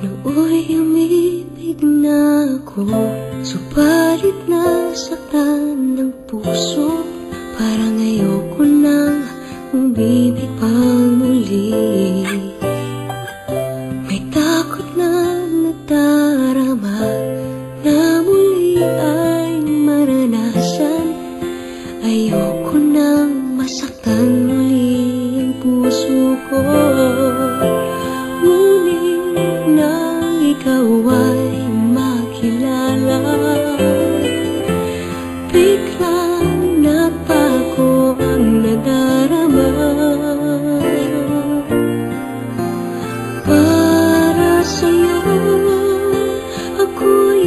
Nooy umibig na ako, subalit nasaktan ng puso. Parang ayoko nang umibig pang muli. May takot na nadarama na muli ay maranasan. Ayoko nang masaktan muli ang puso ko. Ngunit nang ikaw ay makilala, biglang nabago ang nadarama. Para sa'yo ako'y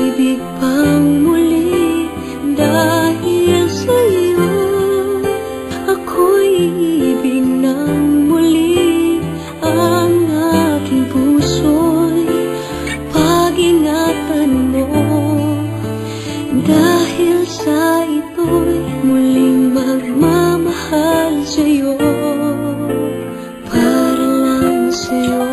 ibig pang muli. Dahil sa'yo ako'y ibig ng muli. Ang aking puso'y pag-ingatan mo. Dahil sa ito'y muling magmamahal sa'yo, para lang sa'yo.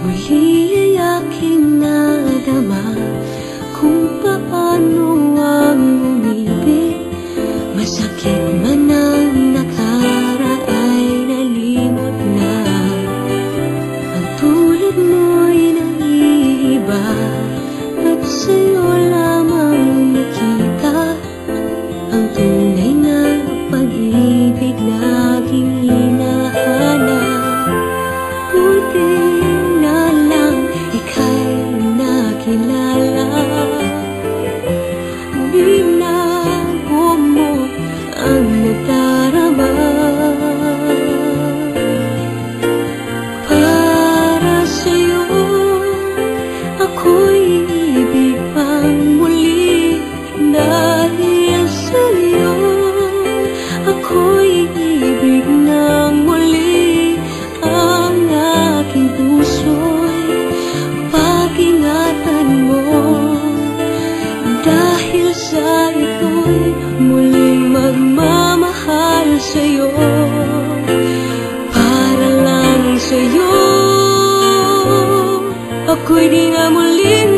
Muli ay aking nadama kung paano ang umibig. Masakit man ang nakaraan nalimot na. Ang tulad mo'y naiiba at sa'yo lamang nakita ang tunay na pag-ibig na aking hinahanap. Buti na lang ika'y nakilala. Binago mo ang nadarama. Para sa'yo ako'y ibig pang muli. Dahil sa'yo ako'y ibig ng muli. Ang aking puso'y pag-ingatan mo. Dahil sa ito'y muling magmamahal sa'yo, para lang sa'yo. Ako'y di nga muling